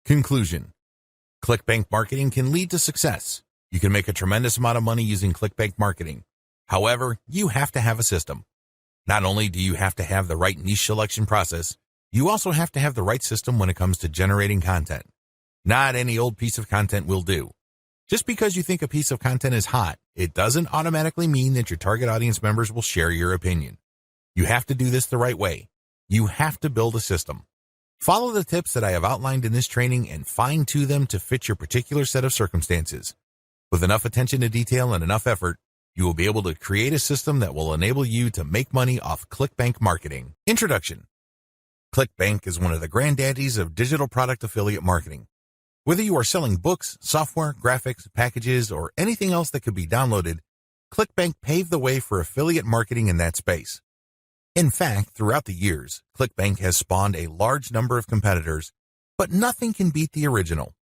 Conclusion. Clikbank marketing can lead to success. You can make a tremendous amount of money using Clikbank marketing. However, you have to have a system. Not only do you have to have the right niche selection process, you also have to have the right system when it comes to generating content. Not any old piece of content will do. Just because you think a piece of content is hot, it doesn't automatically mean that your target audience members will share your opinion. You have to do this the right way. You have to build a system. Follow the tips that I have outlined in this training and fine-tune them to fit your particular set of circumstances. With enough attention to detail and enough effort, you will be able to create a system that will enable you to make money off Clikbank marketing. Introduction. Clikbank is one of the granddaddies of digital product affiliate marketing. Whether you are selling books, software, graphics, packages, or anything else that could be downloaded, Clikbank paved the way for affiliate marketing in that space. In fact, throughout the years, Clikbank has spawned a large number of competitors, but nothing can beat the original.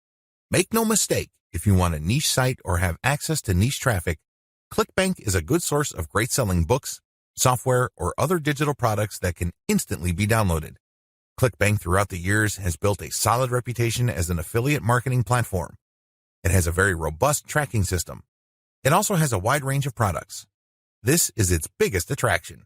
Make no mistake, if you want a niche site or have access to niche traffic, Clikbank is a good source of great selling books, software, or other digital products that can instantly be downloaded. Clikbank throughout the years has built a solid reputation as an affiliate marketing platform. It has a very robust tracking system. It also has a wide range of products. This is its biggest attraction.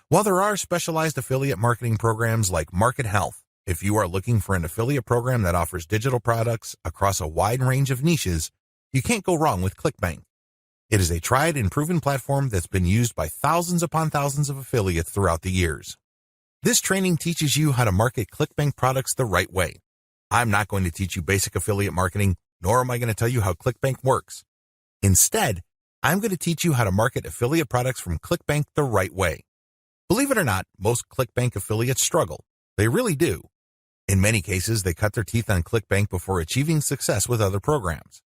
While there are specialized affiliate marketing programs like Market Health, if you are looking for an affiliate program that offers digital products across a wide range of niches, you can't go wrong with Clikbank. It is a tried and proven platform that's been used by thousands upon thousands of affiliates throughout the years. This training teaches you how to market Clikbank products the right way. I'm not going to teach you basic affiliate marketing, nor am I going to tell you how Clikbank works. Instead, I'm going to teach you how to market affiliate products from Clikbank the right way. Believe it or not, most Clikbank affiliates struggle. They really do. In many cases, they cut their teeth on Clikbank before achieving success with other programs.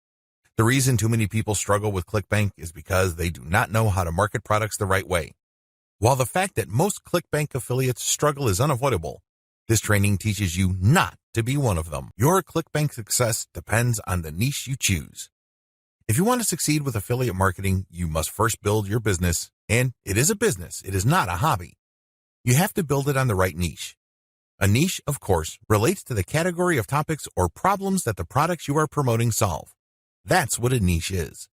The reason too many people struggle with Clikbank is because they do not know how to market products the right way. While the fact that most Clikbank affiliates struggle is unavoidable, this training teaches you not to be one of them. Your Clikbank success depends on the niche you choose. If you want to succeed with affiliate marketing, you must first build your business, and it is a business, it is not a hobby. You have to build it on the right niche. A niche, of course, relates to the category of topics or problems that the products you are promoting solve. That's what a niche is.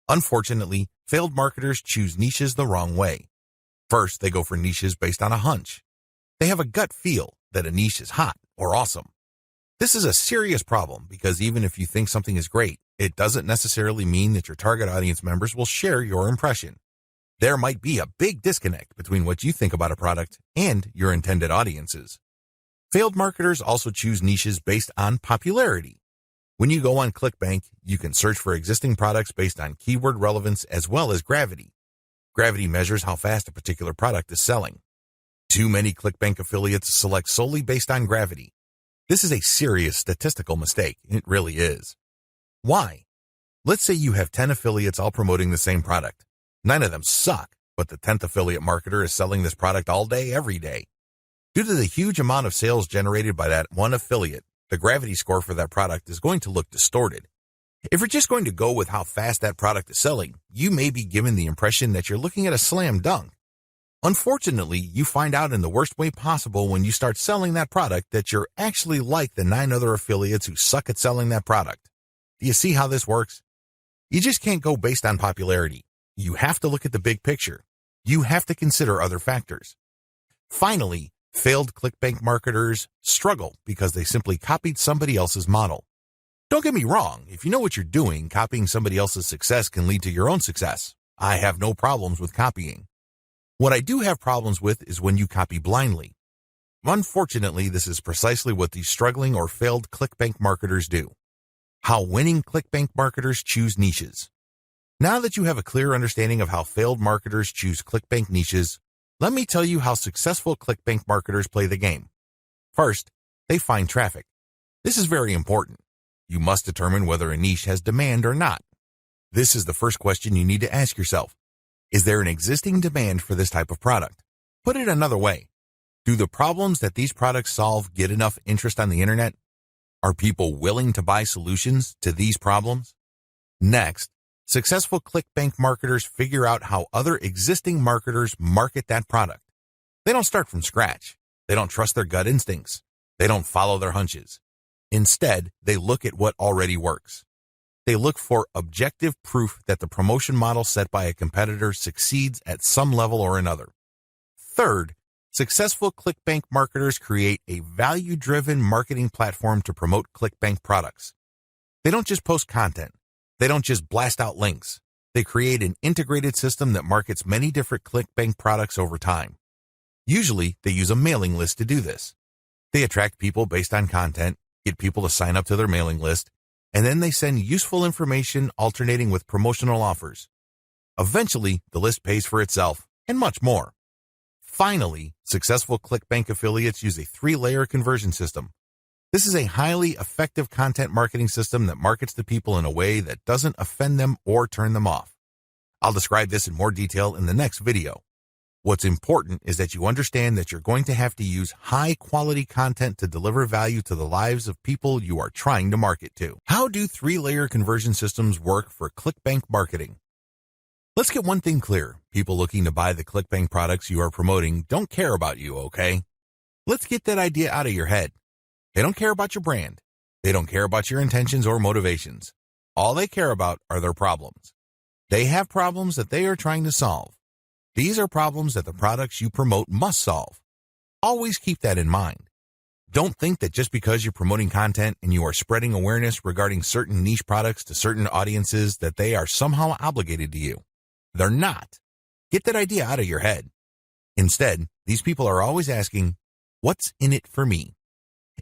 Unfortunately, failed marketers choose niches the wrong way. First, they go for niches based on a hunch. They have a gut feel that a niche is hot or awesome. This is a serious problem because even if you think something is great, it doesn't necessarily mean that your target audience members will share your impression. There might be a big disconnect between what you think about a product and your intended audiences. Failed marketers also choose niches based on popularity. When you go on Clikbank, you can search for existing products based on keyword relevance as well as gravity. Gravity measures how fast a particular product is selling. Too many Clikbank affiliates select solely based on gravity. This is a serious statistical mistake. It really is. Why? Let's say you have 10 affiliates all promoting the same product. 9 of them suck, but the 10th affiliate marketer is selling this product all day, every day. Due to the huge amount of sales generated by that one affiliate, the gravity score for that product is going to look distorted. If you're just going to go with how fast that product is selling, you may be given the impression that you're looking at a slam dunk. Unfortunately, you find out in the worst way possible when you start selling that product that you're actually like the 9 other affiliates who suck at selling that product. Do you see how this works? You just can't go based on popularity. You have to look at the big picture. You have to consider other factors. Finally, failed Clikbank marketers struggle because they simply copied somebody else's model. Don't get me wrong, if you know what you're doing, copying somebody else's success can lead to your own success. I have no problems with copying. What I do have problems with is when you copy blindly. Unfortunately, this is precisely what these struggling or failed Clikbank marketers do. How winning Clikbank marketers choose niches. Now that you have a clear understanding of how failed marketers choose Clikbank niches, let me tell you how successful Clikbank marketers play the game. First, they find traffic. This is very important. You must determine whether a niche has demand or not. This is the first question you need to ask yourself. Is there an existing demand for this type of product? Put it another way. Do the problems that these products solve get enough interest on the internet? Are people willing to buy solutions to these problems? Next, successful Clikbank marketers figure out how other existing marketers market that product. They don't start from scratch. They don't trust their gut instincts. They don't follow their hunches. Instead, they look at what already works. They look for objective proof that the promotion model set by a competitor succeeds at some level or another. Third, successful Clikbank marketers create a value-driven marketing platform to promote Clikbank products. They don't just post content. They don't just blast out links. They create an integrated system that markets many different Clikbank products over time. Usually, they use a mailing list to do this. They attract people based on content, get people to sign up to their mailing list, and then they send useful information alternating with promotional offers. Eventually, the list pays for itself, and much more. Finally, successful Clikbank affiliates use a 3-layer conversion system. This is a highly effective content marketing system that markets to people in a way that doesn't offend them or turn them off. I'll describe this in more detail in the next video. What's important is that you understand that you're going to have to use high-quality content to deliver value to the lives of people you are trying to market to. How do 3-layer conversion systems work for Clikbank marketing? Let's get one thing clear. People looking to buy the Clikbank products you are promoting don't care about you, okay? Let's get that idea out of your head. They don't care about your brand. They don't care about your intentions or motivations. All they care about are their problems. They have problems that they are trying to solve. These are problems that the products you promote must solve. Always keep that in mind. Don't think that just because you're promoting content and you are spreading awareness regarding certain niche products to certain audiences that they are somehow obligated to you. They're not. Get that idea out of your head. Instead, these people are always asking, what's in it for me?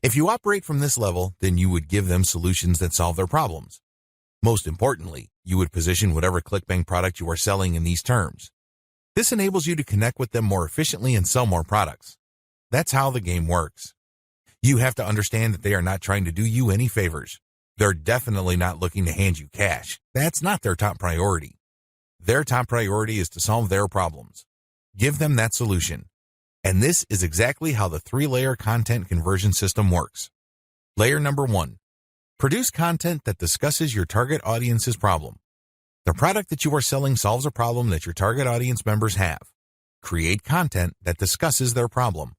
If you operate from this level, then you would give them solutions that solve their problems. Most importantly, you would position whatever Clikbank product you are selling in these terms. This enables you to connect with them more efficiently and sell more products. That's how the game works. You have to understand that they are not trying to do you any favors. They're definitely not looking to hand you cash. That's not their top priority. Their top priority is to solve their problems. Give them that solution. And this is exactly how the 3-layer content conversion system works. Layer number 1. Produce content that discusses your target audience's problem. The product that you are selling solves a problem that your target audience members have. Create content that discusses their problem.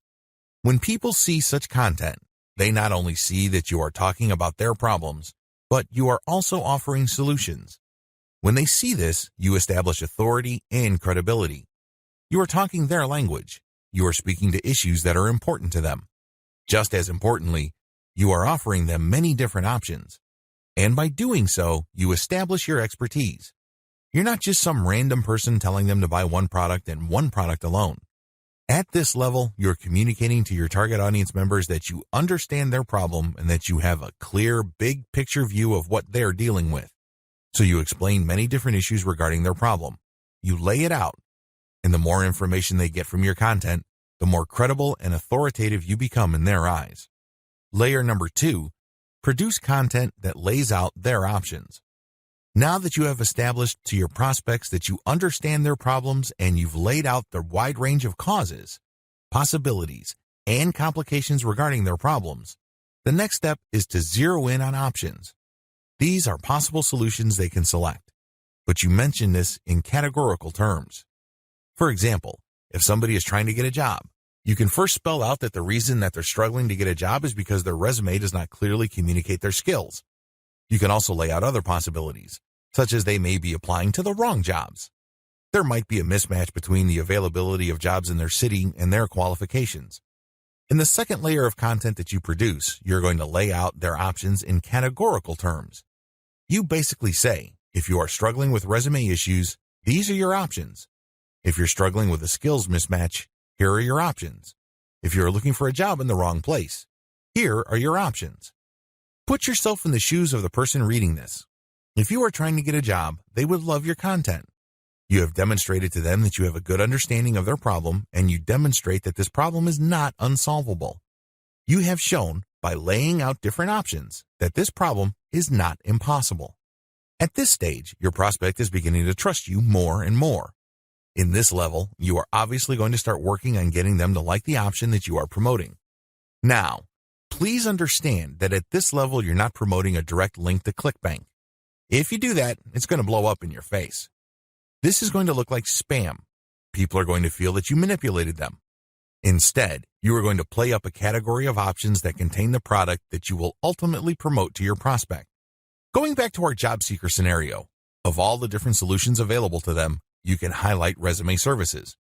When people see such content, they not only see that you are talking about their problems, but you are also offering solutions. When they see this, you establish authority and credibility. You are talking their language. You are speaking to issues that are important to them. Just as importantly, you are offering them many different options. And by doing so, you establish your expertise. You're not just some random person telling them to buy one product and one product alone. At this level, you're communicating to your target audience members that you understand their problem and that you have a clear, big picture view of what they're dealing with. So you explain many different issues regarding their problem. You lay it out. And the more information they get from your content, the more credible and authoritative you become in their eyes. Layer number 2, produce content that lays out their options. Now that you have established to your prospects that you understand their problems and you've laid out the wide range of causes, possibilities, and complications regarding their problems, the next step is to zero in on options. These are possible solutions they can select, but you mention this in categorical terms. For example, if somebody is trying to get a job, you can first spell out that the reason that they're struggling to get a job is because their resume does not clearly communicate their skills. You can also lay out other possibilities, such as they may be applying to the wrong jobs. There might be a mismatch between the availability of jobs in their city and their qualifications. In the second layer of content that you produce, you're going to lay out their options in categorical terms. You basically say, if you are struggling with resume issues, these are your options. If you're struggling with a skills mismatch, here are your options. If you're looking for a job in the wrong place, here are your options. Put yourself in the shoes of the person reading this. If you are trying to get a job, they would love your content. You have demonstrated to them that you have a good understanding of their problem, and you demonstrate that this problem is not unsolvable. You have shown, by laying out different options, that this problem is not impossible. At this stage, your prospect is beginning to trust you more and more. In this level, you are obviously going to start working on getting them to like the option that you are promoting. Now, please understand that at this level, you're not promoting a direct link to Clikbank. If you do that, it's going to blow up in your face. This is going to look like spam. People are going to feel that you manipulated them. Instead, you are going to play up a category of options that contain the product that you will ultimately promote to your prospect. Going back to our job seeker scenario, of all the different solutions available to them, you can highlight resume services.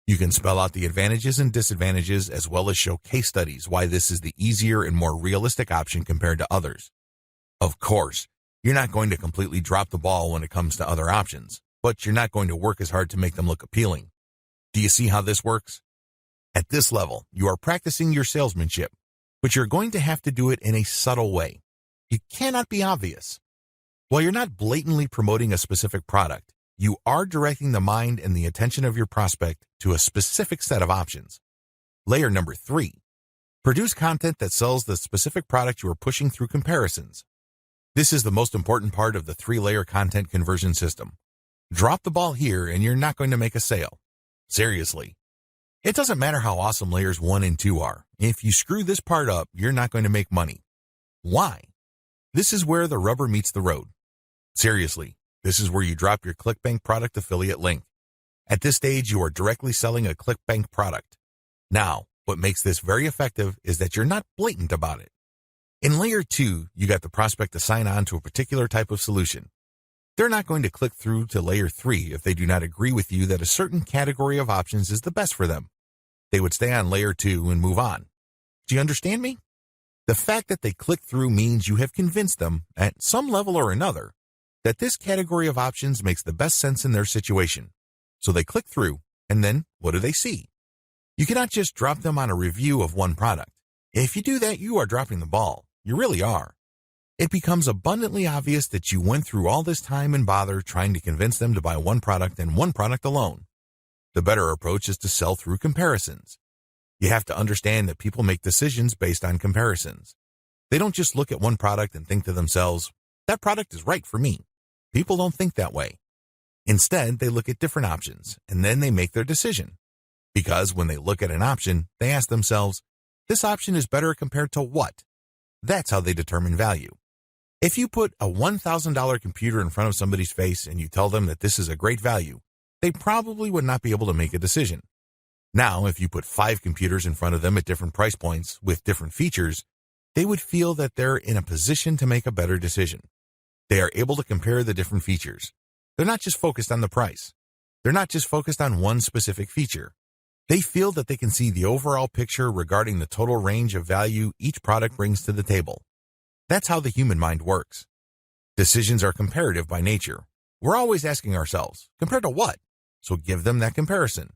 You can spell out the advantages and disadvantages as well as show case studies why this is the easier and more realistic option compared to others. Of course, you're not going to completely drop the ball when it comes to other options, but you're not going to work as hard to make them look appealing. Do you see how this works? At this level, you are practicing your salesmanship, but you're going to have to do it in a subtle way. You cannot be obvious. While you're not blatantly promoting a specific product, you are directing the mind and the attention of your prospect to a specific set of options. Layer number 3. Produce content that sells the specific product you are pushing through comparisons. This is the most important part of the 3-layer content conversion system. Drop the ball here and you're not going to make a sale. Seriously. It doesn't matter how awesome layers 1 and 2 are. If you screw this part up, you're not going to make money. Why? This is where the rubber meets the road. Seriously, this is where you drop your Clikbank product affiliate link. At this stage, you are directly selling a Clikbank product. Now, what makes this very effective is that you're not blatant about it. In layer 2, you got the prospect to sign on to a particular type of solution. They're not going to click through to layer 3 if they do not agree with you that a certain category of options is the best for them. They would stay on layer 2 and move on. Do you understand me? The fact that they click through means you have convinced them, at some level or another, that this category of options makes the best sense in their situation. So they click through, and then what do they see? You cannot just drop them on a review of one product. If you do that, you are dropping the ball. You really are. It becomes abundantly obvious that you went through all this time and bother trying to convince them to buy one product and one product alone. The better approach is to sell through comparisons. You have to understand that people make decisions based on comparisons. They don't just look at one product and think to themselves, that product is right for me. People don't think that way. Instead, they look at different options, and then they make their decision. Because when they look at an option, they ask themselves, this option is better compared to what? That's how they determine value. If you put a $1,000 computer in front of somebody's face and you tell them that this is a great value, they probably would not be able to make a decision. Now, if you put 5 computers in front of them at different price points with different features, they would feel that they're in a position to make a better decision. They are able to compare the different features. They're not just focused on the price. They're not just focused on one specific feature. They feel that they can see the overall picture regarding the total range of value each product brings to the table. That's how the human mind works. Decisions are comparative by nature. We're always asking ourselves, compared to what? So give them that comparison.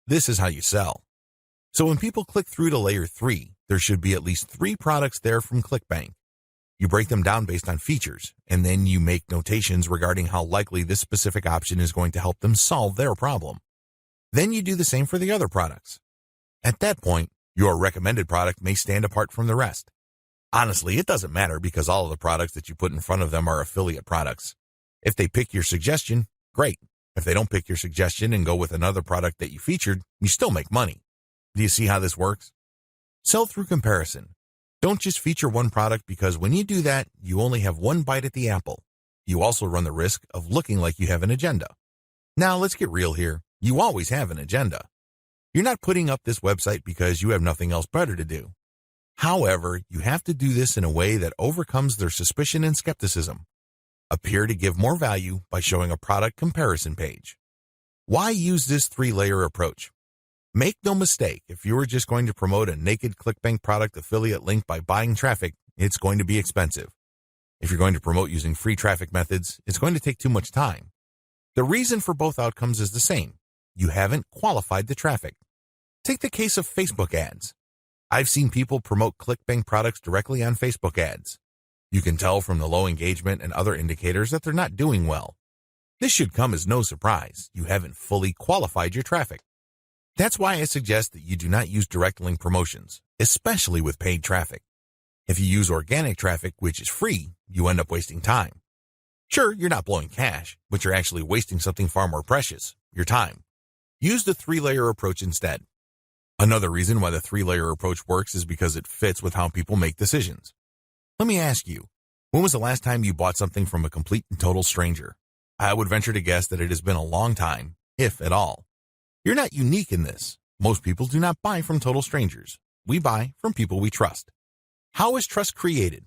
This is how you sell. So when people click through to layer 3, there should be at least 3 products there from Clikbank. You break them down based on features, and then you make notations regarding how likely this specific option is going to help them solve their problem. Then you do the same for the other products. At that point, your recommended product may stand apart from the rest. Honestly, it doesn't matter because all of the products that you put in front of them are affiliate products. If they pick your suggestion, great. If they don't pick your suggestion and go with another product that you featured, you still make money. Do you see how this works? Sell through comparison. Don't just feature one product because when you do that, you only have one bite at the apple. You also run the risk of looking like you have an agenda. Now, let's get real here. You always have an agenda. You're not putting up this website because you have nothing else better to do. However, you have to do this in a way that overcomes their suspicion and skepticism. Appear to give more value by showing a product comparison page. Why use this 3-layer approach? Make no mistake, if you were just going to promote a naked Clikbank product affiliate link by buying traffic, it's going to be expensive. If you're going to promote using free traffic methods, it's going to take too much time. The reason for both outcomes is the same. You haven't qualified the traffic. Take the case of Facebook ads. I've seen people promote Clikbank products directly on Facebook ads. You can tell from the low engagement and other indicators that they're not doing well. This should come as no surprise. You haven't fully qualified your traffic. That's why I suggest that you do not use direct link promotions, especially with paid traffic. If you use organic traffic, which is free, you end up wasting time. Sure, you're not blowing cash, but you're actually wasting something far more precious, your time. Use the 3-layer approach instead. Another reason why the 3-layer approach works is because it fits with how people make decisions. Let me ask you, when was the last time you bought something from a complete and total stranger? I would venture to guess that it has been a long time, if at all. You're not unique in this. Most people do not buy from total strangers. We buy from people we trust. How is trust created?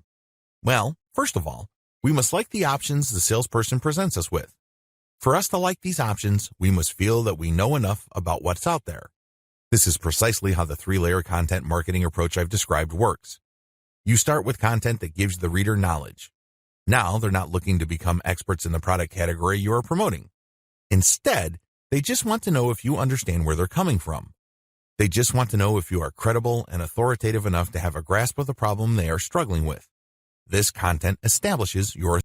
Well, first of all, we must like the options the salesperson presents us with. For us to like these options, we must feel that we know enough about what's out there. This is precisely how the three-layer content marketing approach I've described works. You start with content that gives the reader knowledge. Now they're not looking to become experts in the product category you are promoting. Instead, they just want to know if you understand where they're coming from. They just want to know if you are credible and authoritative enough to have a grasp of the problem they are struggling with. This content establishes your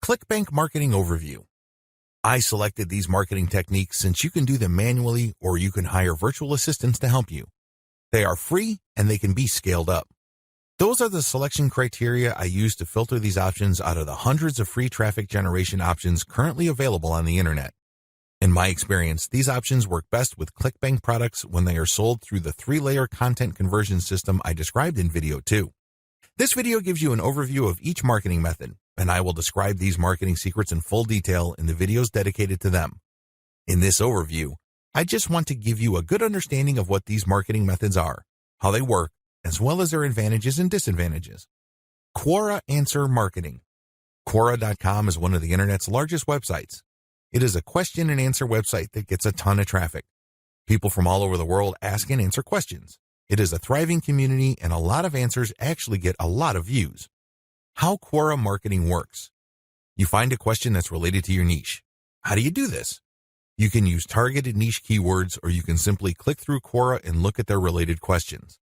Clikbank Marketing Overview. I selected these marketing techniques since you can do them manually or you can hire virtual assistants to help you. They are free and they can be scaled up. Those are the selection criteria I use to filter these options out of the hundreds of free traffic generation options currently available on the internet. In my experience, these options work best with Clikbank products when they are sold through the three-layer content conversion system I described in video 2. This video gives you an overview of each marketing method, and I will describe these marketing secrets in full detail in the videos dedicated to them. In this overview, I just want to give you a good understanding of what these marketing methods are, how they work, as well as their advantages and disadvantages. Quora Answer Marketing. Quora.com is one of the internet's largest websites. It is a question and answer website that gets a ton of traffic. People from all over the world ask and answer questions. It is a thriving community and a lot of answers actually get a lot of views. How Quora marketing works. You find a question that's related to your niche. How do you do this? You can use targeted niche keywords or you can simply click through Quora and look at their related questions.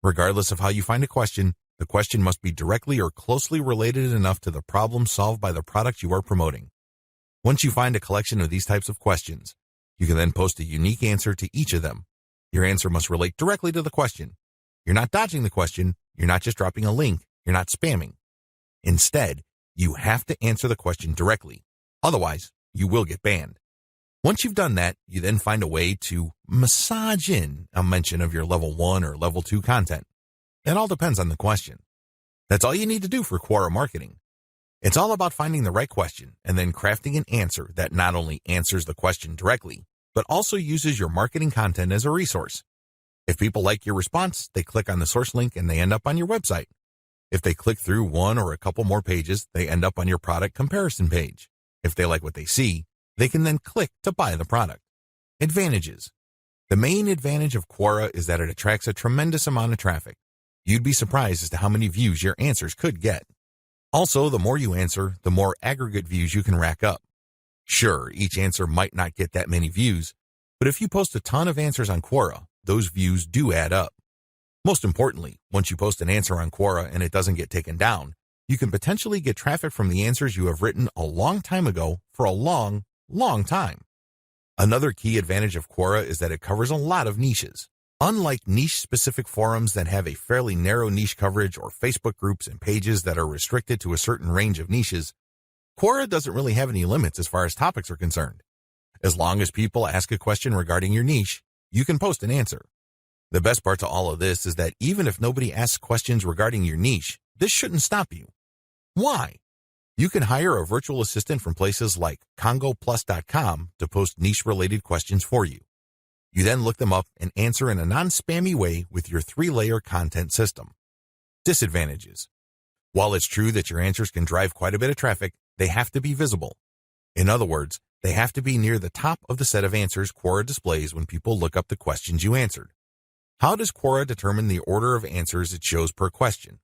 Regardless of how you find a question, the question must be directly or closely related enough to the problem solved by the product you are promoting. Once you find a collection of these types of questions, you can then post a unique answer to each of them. Your answer must relate directly to the question. You're not dodging the question. You're not just dropping a link. You're not spamming. Instead, you have to answer the question directly. Otherwise, you will get banned. Once you've done that, you then find a way to massage in a mention of your level 1 or level 2 content. It all depends on the question. That's all you need to do for Quora marketing. It's all about finding the right question and then crafting an answer that not only answers the question directly, but also uses your marketing content as a resource. If people like your response, they click on the source link and they end up on your website. If they click through one or a couple more pages, they end up on your product comparison page. If they like what they see, they can then click to buy the product. Advantages. The main advantage of Quora is that it attracts a tremendous amount of traffic. You'd be surprised as to how many views your answers could get. Also, the more you answer, the more aggregate views you can rack up. Sure, each answer might not get that many views, but if you post a ton of answers on Quora, those views do add up. Most importantly, once you post an answer on Quora and it doesn't get taken down, you can potentially get traffic from the answers you have written a long time ago for a long, long time. Another key advantage of Quora is that it covers a lot of niches. Unlike niche-specific forums that have a fairly narrow niche coverage or Facebook groups and pages that are restricted to a certain range of niches, Quora doesn't really have any limits as far as topics are concerned. As long as people ask a question regarding your niche, you can post an answer. The best part to all of this is that even if nobody asks questions regarding your niche, this shouldn't stop you. Why? You can hire a virtual assistant from places like congoplus.com to post niche-related questions for you. You then look them up and answer in a non-spammy way with your 3-layer content system. Disadvantages. While it's true that your answers can drive quite a bit of traffic, they have to be visible. In other words, they have to be near the top of the set of answers Quora displays when people look up the questions you answered. How does Quora determine the order of answers it shows per question?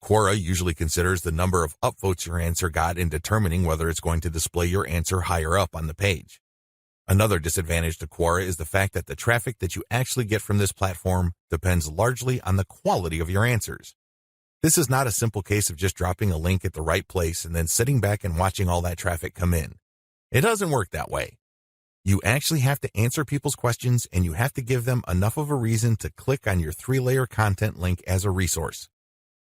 Quora usually considers the number of upvotes your answer got in determining whether it's going to display your answer higher up on the page. Another disadvantage to Quora is the fact that the traffic that you actually get from this platform depends largely on the quality of your answers. This is not a simple case of just dropping a link at the right place and then sitting back and watching all that traffic come in. It doesn't work that way. You actually have to answer people's questions, and you have to give them enough of a reason to click on your 3-layer content link as a resource.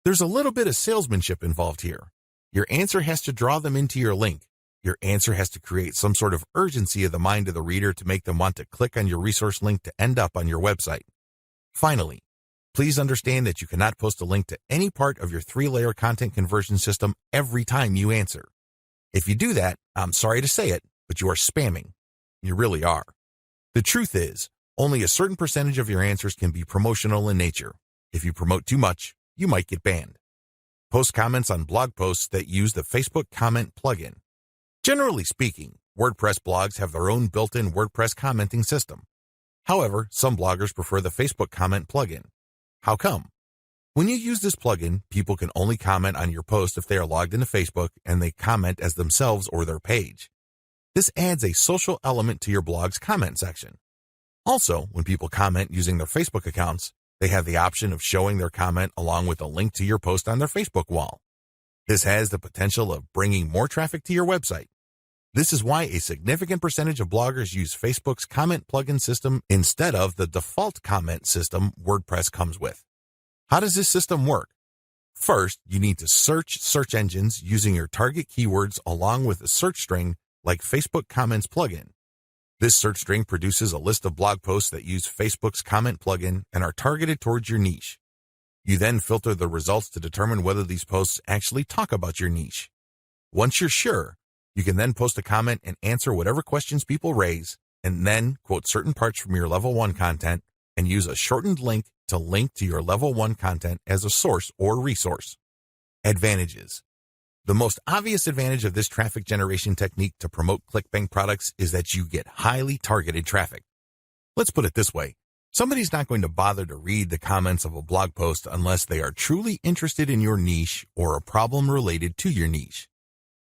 There's a little bit of salesmanship involved here. Your answer has to draw them into your link. Your answer has to create some sort of urgency of the mind of the reader to make them want to click on your resource link to end up on your website. Finally, please understand that you cannot post a link to any part of your 3-layer content conversion system every time you answer. If you do that, I'm sorry to say it, but you are spamming. You really are. The truth is, only a certain percentage of your answers can be promotional in nature. If you promote too much, you might get banned. Post comments on blog posts that use the Facebook comment plugin. Generally speaking, WordPress blogs have their own built-in WordPress commenting system. However, some bloggers prefer the Facebook comment plugin. How come? When you use this plugin, people can only comment on your post if they are logged into Facebook and they comment as themselves or their page. This adds a social element to your blog's comment section. Also, when people comment using their Facebook accounts, they have the option of showing their comment along with a link to your post on their Facebook wall. This has the potential of bringing more traffic to your website. This is why a significant percentage of bloggers use Facebook's comment plugin system instead of the default comment system WordPress comes with. How does this system work? First, you need to search search engines using your target keywords along with a search string like Facebook Comments plugin. This search string produces a list of blog posts that use Facebook's comment plugin and are targeted towards your niche. You then filter the results to determine whether these posts actually talk about your niche. Once you're sure, you can then post a comment and answer whatever questions people raise, and then quote certain parts from your Level 1 content and use a shortened link to link to your Level 1 content as a source or resource. Advantages. The most obvious advantage of this traffic generation technique to promote Clikbank products is that you get highly targeted traffic. Let's put it this way. Somebody's not going to bother to read the comments of a blog post unless they are truly interested in your niche or a problem related to your niche.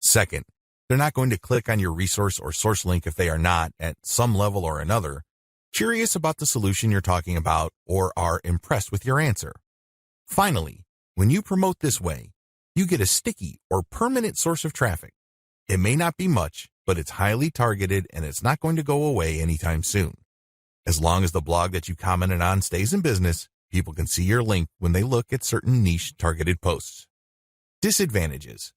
Second, they're not going to click on your resource or source link if they are not, at some level or another, curious about the solution you're talking about or are impressed with your answer. Finally, when you promote this way, you get a sticky or permanent source of traffic. It may not be much, but it's highly targeted and it's not going to go away anytime soon. As long as the blog that you commented on stays in business, people can see your link when they look at certain niche targeted posts. Disadvantages.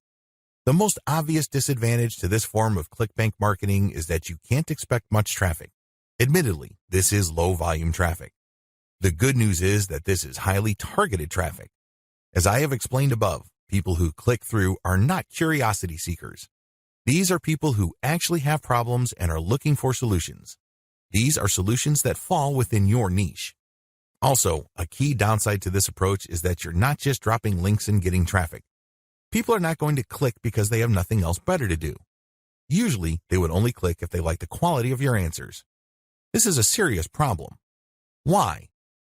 The most obvious disadvantage to this form of Clikbank marketing is that you can't expect much traffic. Admittedly, this is low volume traffic. The good news is that this is highly targeted traffic. As I have explained above, people who click through are not curiosity seekers. These are people who actually have problems and are looking for solutions. These are solutions that fall within your niche. Also, a key downside to this approach is that you're not just dropping links and getting traffic. People are not going to click because they have nothing else better to do. Usually, they would only click if they like the quality of your answers. This is a serious problem. Why?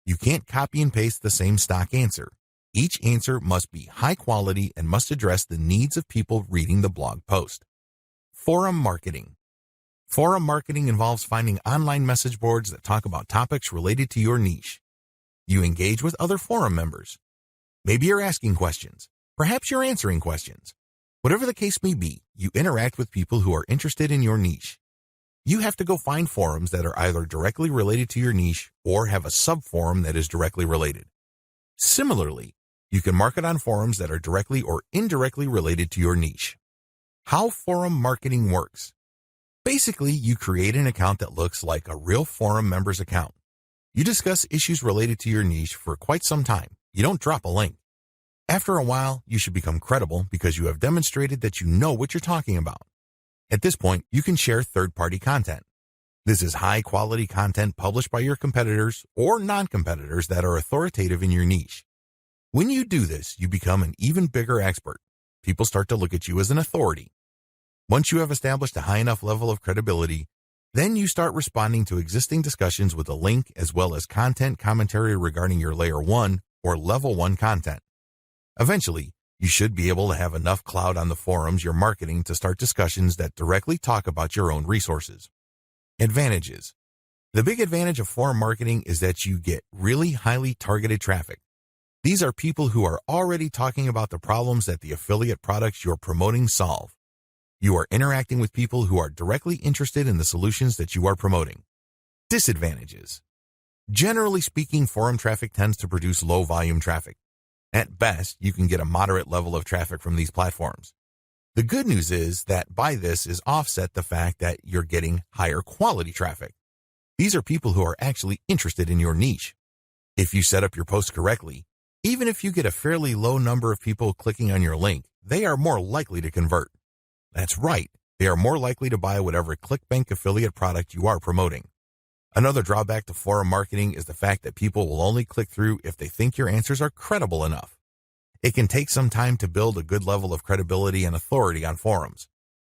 You can't copy and paste the same stock answer. Each answer must be high quality and must address the needs of people reading the blog post. Forum marketing. Forum marketing involves finding online message boards that talk about topics related to your niche. You engage with other forum members. Maybe you're asking questions. Perhaps you're answering questions. Whatever the case may be, you interact with people who are interested in your niche. You have to go find forums that are either directly related to your niche or have a subforum that is directly related. Similarly, you can market on forums that are directly or indirectly related to your niche. How forum marketing works. Basically, you create an account that looks like a real forum member's account. You discuss issues related to your niche for quite some time. You don't drop a link. After a while, you should become credible because you have demonstrated that you know what you're talking about. At this point, you can share third-party content. This is high-quality content published by your competitors or non-competitors that are authoritative in your niche. When you do this, you become an even bigger expert. People start to look at you as an authority. Once you have established a high enough level of credibility, then you start responding to existing discussions with a link as well as content commentary regarding your Layer 1 or Level 1 content. Eventually, you should be able to have enough clout on the forums you're marketing to start discussions that directly talk about your own resources. Advantages. The big advantage of forum marketing is that you get really highly targeted traffic. These are people who are already talking about the problems that the affiliate products you're promoting solve. You are interacting with people who are directly interested in the solutions that you are promoting. Disadvantages. Generally speaking, forum traffic tends to produce low volume traffic. At best, you can get a moderate level of traffic from these platforms. The good news is that by this is offset the fact that you're getting higher quality traffic. These are people who are actually interested in your niche. If you set up your posts correctly, even if you get a fairly low number of people clicking on your link, they are more likely to convert. That's right, they are more likely to buy whatever Clikbank affiliate product you are promoting. Another drawback to forum marketing is the fact that people will only click through if they think your answers are credible enough. It can take some time to build a good level of credibility and authority on forums.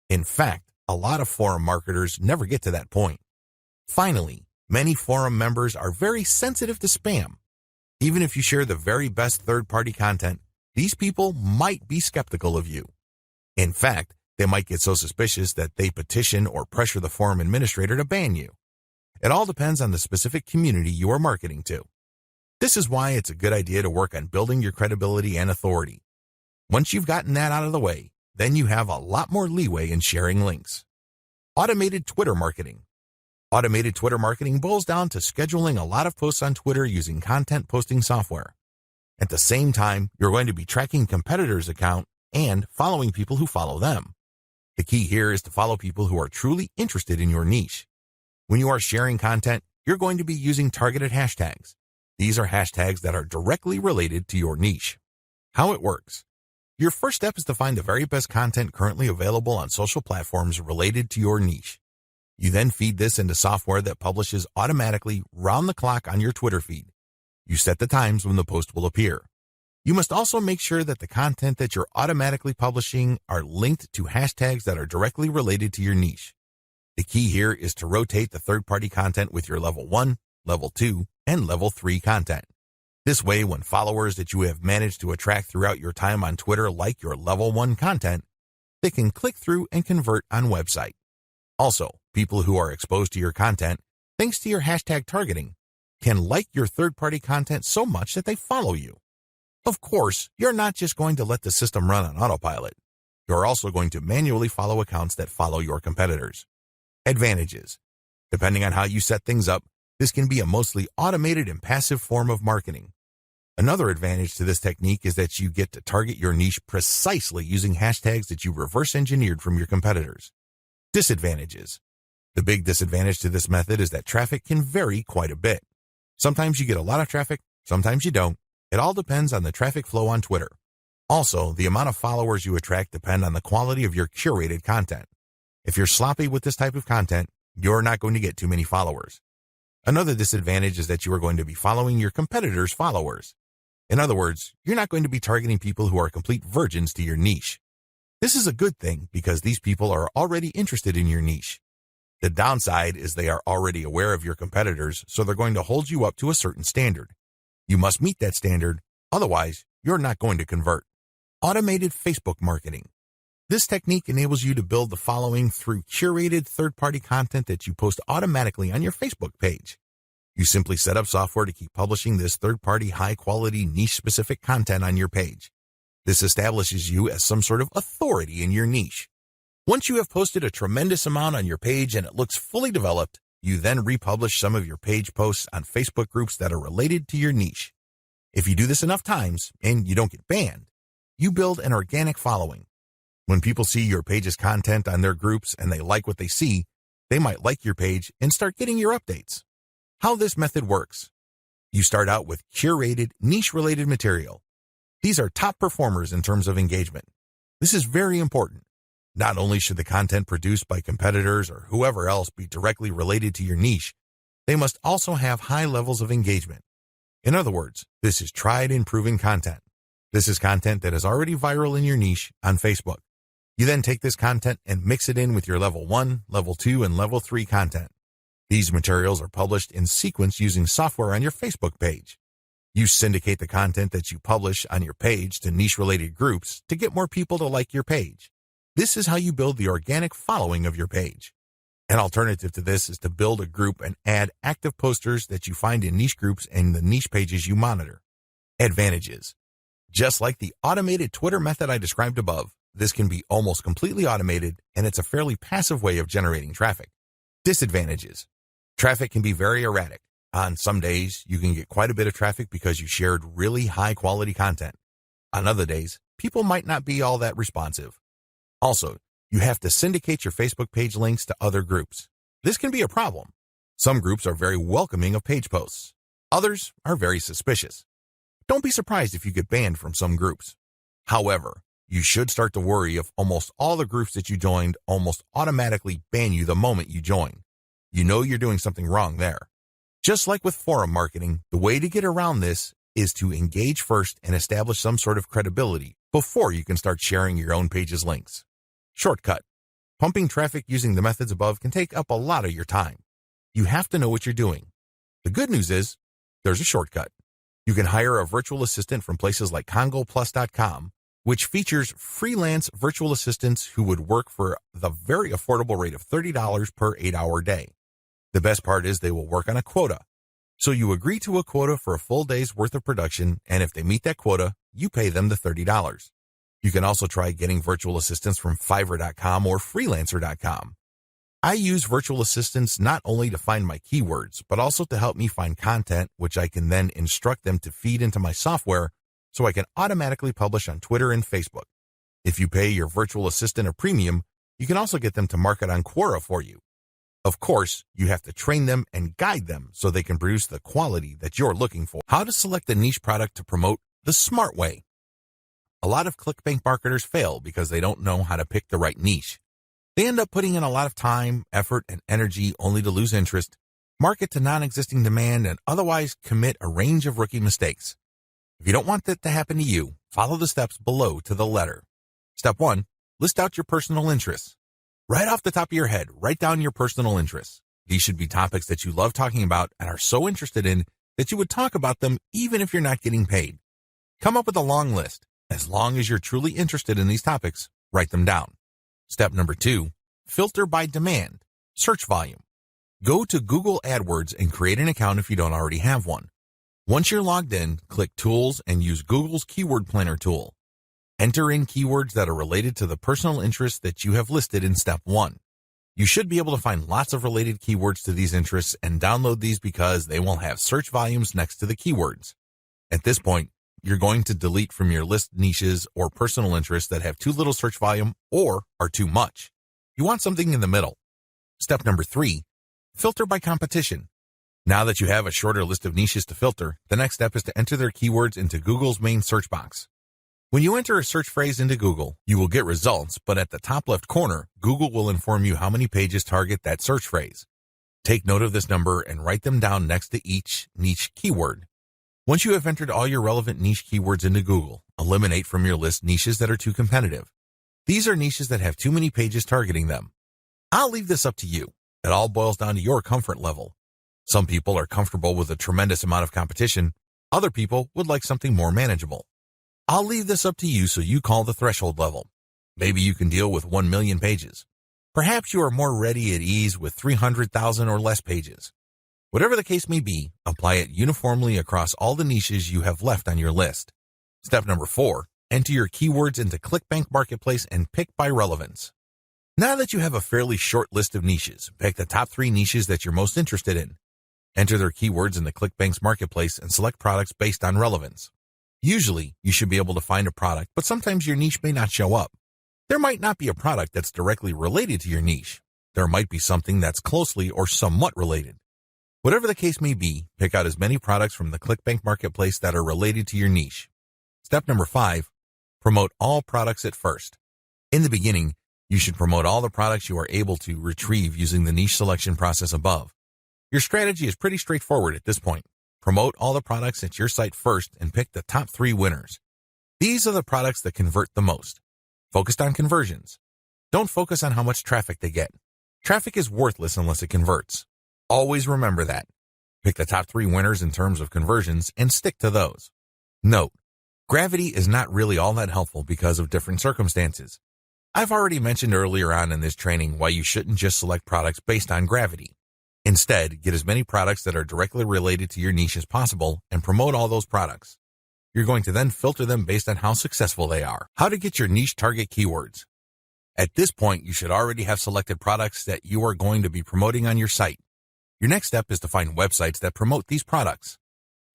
In fact, a lot of forum marketers never get to that point. Finally, many forum members are very sensitive to spam. Even if you share the very best third-party content, these people might be skeptical of you. In fact, they might get so suspicious that they petition or pressure the forum administrator to ban you. It all depends on the specific community you are marketing to. This is why it's a good idea to work on building your credibility and authority. Once you've gotten that out of the way, then you have a lot more leeway in sharing links. Automated Twitter marketing. Automated Twitter marketing boils down to scheduling a lot of posts on Twitter using content posting software. At the same time, you're going to be tracking competitors' account and following people who follow them. The key here is to follow people who are truly interested in your niche. When you are sharing content, you're going to be using targeted hashtags. These are hashtags that are directly related to your niche. How it works. Your first step is to find the very best content currently available on social platforms related to your niche. You then feed this into software that publishes automatically round the clock on your Twitter feed. You set the times when the post will appear. You must also make sure that the content that you're automatically publishing are linked to hashtags that are directly related to your niche. The key here is to rotate the third-party content with your Level 1, Level 2, and Level 3 content. This way, when followers that you have managed to attract throughout your time on Twitter like your Level 1 content, they can click through and convert on website. Also, people who are exposed to your content, thanks to your hashtag targeting, can like your third-party content so much that they follow you. Of course, you're not just going to let the system run on autopilot. You're also going to manually follow accounts that follow your competitors. Advantages. Depending on how you set things up, this can be a mostly automated and passive form of marketing. Another advantage to this technique is that you get to target your niche precisely using hashtags that you reverse engineered from your competitors. Disadvantages. The big disadvantage to this method is that traffic can vary quite a bit. Sometimes you get a lot of traffic, sometimes you don't. It all depends on the traffic flow on Twitter. Also, the amount of followers you attract depend on the quality of your curated content. If you're sloppy with this type of content, you're not going to get too many followers. Another disadvantage is that you are going to be following your competitors' followers. In other words, you're not going to be targeting people who are complete virgins to your niche. This is a good thing because these people are already interested in your niche. The downside is they are already aware of your competitors, so they're going to hold you up to a certain standard. You must meet that standard, otherwise you're not going to convert. Automated Facebook marketing. This technique enables you to build the following through curated third-party content that you post automatically on your Facebook page. You simply set up software to keep publishing this third-party high-quality niche-specific content on your page. This establishes you as some sort of authority in your niche. Once you have posted a tremendous amount on your page and it looks fully developed, you then republish some of your page posts on Facebook groups that are related to your niche. If you do this enough times and you don't get banned, you build an organic following. When people see your page's content on their groups and they like what they see, they might like your page and start getting your updates. How this method works. You start out with curated, niche-related material. These are top performers in terms of engagement. This is very important. Not only should the content produced by competitors or whoever else be directly related to your niche, they must also have high levels of engagement. In other words, this is tried and proven content. This is content that is already viral in your niche on Facebook. You then take this content and mix it in with your level 1, level 2, and level 3 content. These materials are published in sequence using software on your Facebook page. You syndicate the content that you publish on your page to niche-related groups to get more people to like your page. This is how you build the organic following of your page. An alternative to this is to build a group and add active posters that you find in niche groups and the niche pages you monitor. Advantages. Just like the automated Twitter method I described above, this can be almost completely automated, and it's a fairly passive way of generating traffic. Disadvantages. Traffic can be very erratic. On some days, you can get quite a bit of traffic because you shared really high-quality content. On other days, people might not be all that responsive. Also, you have to syndicate your Facebook page links to other groups. This can be a problem. Some groups are very welcoming of page posts. Others are very suspicious. Don't be surprised if you get banned from some groups. However, you should start to worry if almost all the groups that you joined almost automatically ban you the moment you join. You know you're doing something wrong there. Just like with forum marketing, the way to get around this is to engage first and establish some sort of credibility before you can start sharing your own page's links. Shortcut. Pumping traffic using the methods above can take up a lot of your time. You have to know what you're doing. The good news is, there's a shortcut. You can hire a virtual assistant from places like CongoPlus.com, which features freelance virtual assistants who would work for the very affordable rate of $30 per 8-hour day. The best part is they will work on a quota. So you agree to a quota for a full day's worth of production, and if they meet that quota, you pay them the $30. You can also try getting virtual assistants from Fiverr.com or Freelancer.com. I use virtual assistants not only to find my keywords, but also to help me find content, which I can then instruct them to feed into my software so I can automatically publish on Twitter and Facebook. If you pay your virtual assistant a premium, you can also get them to market on Quora for you. Of course, you have to train them and guide them so they can produce the quality that you're looking for. How to select a niche product to promote the smart way. A lot of Clikbank marketers fail because they don't know how to pick the right niche. They end up putting in a lot of time, effort, and energy only to lose interest, market to non-existing demand, and otherwise commit a range of rookie mistakes. If you don't want that to happen to you, follow the steps below to the letter. Step 1, list out your personal interests. Right off the top of your head, write down your personal interests. These should be topics that you love talking about and are so interested in that you would talk about them even if you're not getting paid. Come up with a long list. As long as you're truly interested in these topics, write them down. Step number 2, filter by demand, search volume. Go to Google AdWords and create an account if you don't already have one. Once you're logged in, click Tools and use Google's Keyword Planner tool. Enter in keywords that are related to the personal interests that you have listed in Step 1. You should be able to find lots of related keywords to these interests and download these because they will have search volumes next to the keywords. At this point, you're going to delete from your list niches or personal interests that have too little search volume or are too much. You want something in the middle. Step number 3, filter by competition. Now that you have a shorter list of niches to filter, the next step is to enter their keywords into Google's main search box. When you enter a search phrase into Google, you will get results, but at the top left corner, Google will inform you how many pages target that search phrase. Take note of this number and write them down next to each niche keyword. Once you have entered all your relevant niche keywords into Google, eliminate from your list niches that are too competitive. These are niches that have too many pages targeting them. I'll leave this up to you. It all boils down to your comfort level. Some people are comfortable with a tremendous amount of competition. Other people would like something more manageable. I'll leave this up to you so you call the threshold level. Maybe you can deal with 1 million pages. Perhaps you are more ready at ease with 300,000 or less pages. Whatever the case may be, apply it uniformly across all the niches you have left on your list. Step number 4, enter your keywords into Clikbank Marketplace and pick by relevance. Now that you have a fairly short list of niches, pick the top 3 niches that you're most interested in. Enter their keywords into Clikbank's marketplace and select products based on relevance. Usually, you should be able to find a product, but sometimes your niche may not show up. There might not be a product that's directly related to your niche. There might be something that's closely or somewhat related. Whatever the case may be, pick out as many products from the Clikbank marketplace that are related to your niche. Step number 5, promote all products at first. In the beginning, you should promote all the products you are able to retrieve using the niche selection process above. Your strategy is pretty straightforward at this point. Promote all the products at your site first and pick the top 3 winners. These are the products that convert the most. Focused on conversions. Don't focus on how much traffic they get. Traffic is worthless unless it converts. Always remember that. Pick the top 3 winners in terms of conversions and stick to those. Note, gravity is not really all that helpful because of different circumstances. I've already mentioned earlier on in this training why you shouldn't just select products based on gravity. Instead, get as many products that are directly related to your niche as possible and promote all those products. You're going to then filter them based on how successful they are. How to get your niche target keywords. At this point, you should already have selected products that you are going to be promoting on your site. Your next step is to find websites that promote these products.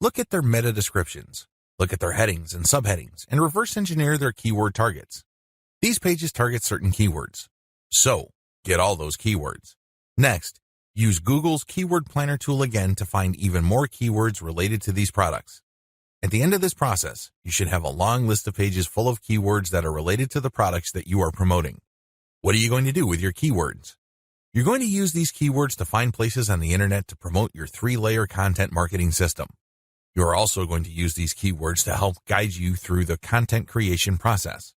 Look at their meta descriptions. Look at their headings and subheadings and reverse engineer their keyword targets. These pages target certain keywords. So, get all those keywords. Next, use Google's Keyword Planner tool again to find even more keywords related to these products. At the end of this process, you should have a long list of pages full of keywords that are related to the products that you are promoting. What are you going to do with your keywords? You're going to use these keywords to find places on the internet to promote your 3-layer content marketing system. You are also going to use these keywords to help guide you through the content creation process.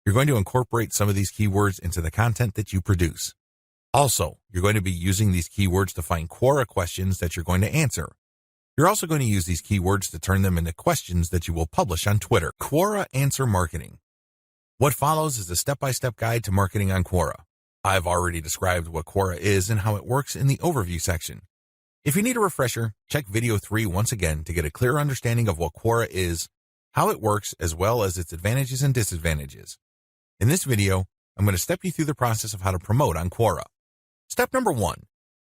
You're going to incorporate some of these keywords into the content that you produce. Also, you're going to be using these keywords to find Quora questions that you're going to answer. You're also going to use these keywords to turn them into questions that you will publish on Twitter. Quora Answer Marketing. What follows is a step-by-step guide to marketing on Quora. I've already described what Quora is and how it works in the overview section. If you need a refresher, check video 3 once again to get a clear understanding of what Quora is, how it works, as well as its advantages and disadvantages. In this video, I'm going to step you through the process of how to promote on Quora. Step number 1,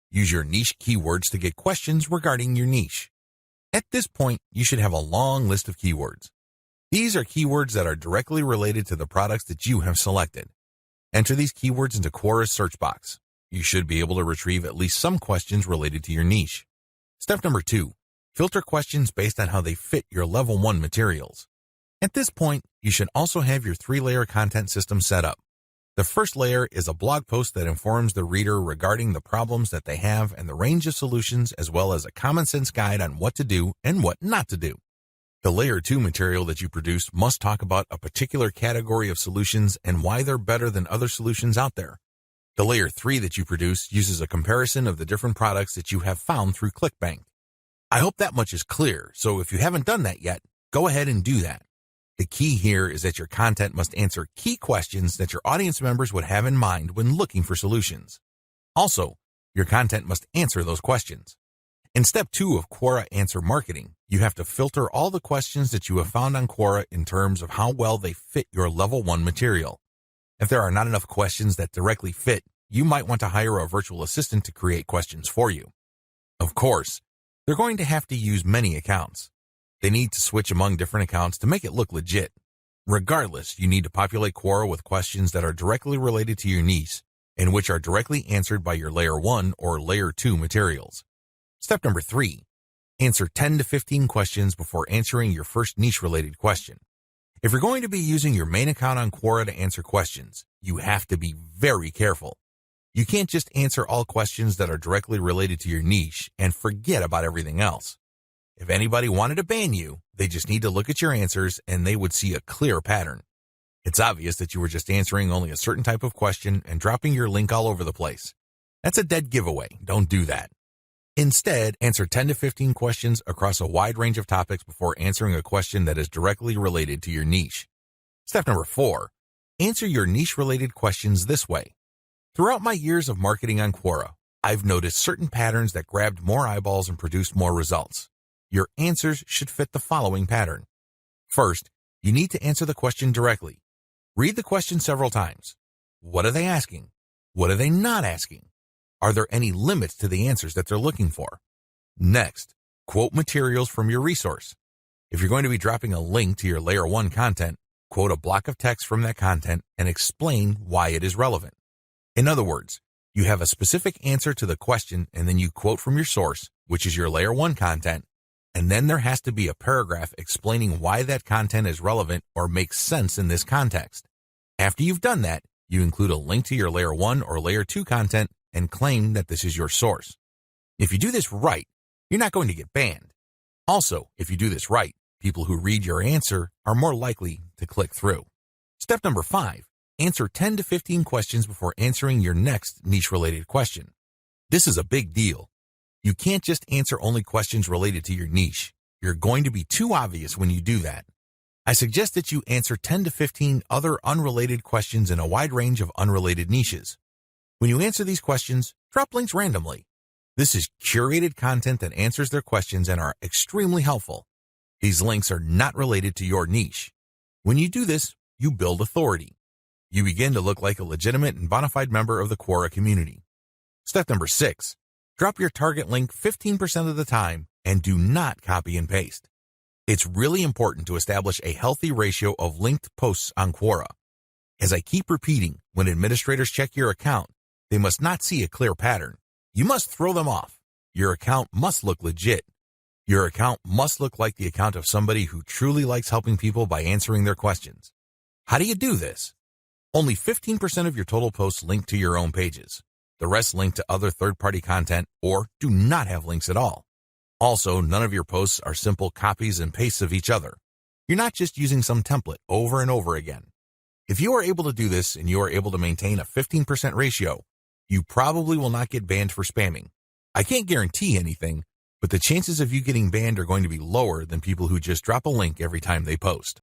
use your niche keywords to get questions regarding your niche. At this point, you should have a long list of keywords. These are keywords that are directly related to the products that you have selected. Enter these keywords into Quora's search box. You should be able to retrieve at least some questions related to your niche. Step number 2, filter questions based on how they fit your level 1 materials. At this point, you should also have your 3-layer content system set up. The first layer is a blog post that informs the reader regarding the problems that they have and the range of solutions, as well as a common sense guide on what to do and what not to do. The layer 2 material that you produce must talk about a particular category of solutions and why they're better than other solutions out there. The layer 3 that you produce uses a comparison of the different products that you have found through Clikbank. I hope that much is clear, so if you haven't done that yet, go ahead and do that. The key here is that your content must answer key questions that your audience members would have in mind when looking for solutions. Also, your content must answer those questions. In step 2 of Quora Answer Marketing, you have to filter all the questions that you have found on Quora in terms of how well they fit your level 1 material. If there are not enough questions that directly fit, you might want to hire a virtual assistant to create questions for you. Of course, they're going to have to use many accounts. They need to switch among different accounts to make it look legit. Regardless, you need to populate Quora with questions that are directly related to your niche and which are directly answered by your layer 1 or layer 2 materials. Step number 3, answer 10 to 15 questions before answering your first niche-related question. If you're going to be using your main account on Quora to answer questions, you have to be very careful. You can't just answer all questions that are directly related to your niche and forget about everything else. If anybody wanted to ban you, they just need to look at your answers and they would see a clear pattern. It's obvious that you were just answering only a certain type of question and dropping your link all over the place. That's a dead giveaway. Don't do that. Instead, answer 10 to 15 questions across a wide range of topics before answering a question that is directly related to your niche. Step number 4, answer your niche-related questions this way. Throughout my years of marketing on Quora, I've noticed certain patterns that grabbed more eyeballs and produced more results. Your answers should fit the following pattern. First, you need to answer the question directly. Read the question several times. What are they asking? What are they not asking? Are there any limits to the answers that they're looking for? Next, quote materials from your resource. If you're going to be dropping a link to your Layer 1 content, quote a block of text from that content and explain why it is relevant. In other words, you have a specific answer to the question and then you quote from your source, which is your Layer 1 content, and then there has to be a paragraph explaining why that content is relevant or makes sense in this context. After you've done that, you include a link to your Layer 1 or Layer 2 content and claim that this is your source. If you do this right, you're not going to get banned. Also, if you do this right, people who read your answer are more likely to click through. Step number 5, answer 10 to 15 questions before answering your next niche-related question. This is a big deal. You can't just answer only questions related to your niche. You're going to be too obvious when you do that. I suggest that you answer 10 to 15 other unrelated questions in a wide range of unrelated niches. When you answer these questions, drop links randomly. This is curated content that answers their questions and are extremely helpful. These links are not related to your niche. When you do this, you build authority. You begin to look like a legitimate and bona fide member of the Quora community. Step number 6, drop your target link 15% of the time and do not copy and paste. It's really important to establish a healthy ratio of linked posts on Quora. As I keep repeating, when administrators check your account, they must not see a clear pattern. You must throw them off. Your account must look legit. Your account must look like the account of somebody who truly likes helping people by answering their questions. How do you do this? Only 15% of your total posts link to your own pages. The rest link to other third-party content or do not have links at all. Also, none of your posts are simple copies and pastes of each other. You're not just using some template over and over again. If you are able to do this and you are able to maintain a 15% ratio, you probably will not get banned for spamming. I can't guarantee anything, but the chances of you getting banned are going to be lower than people who just drop a link every time they post.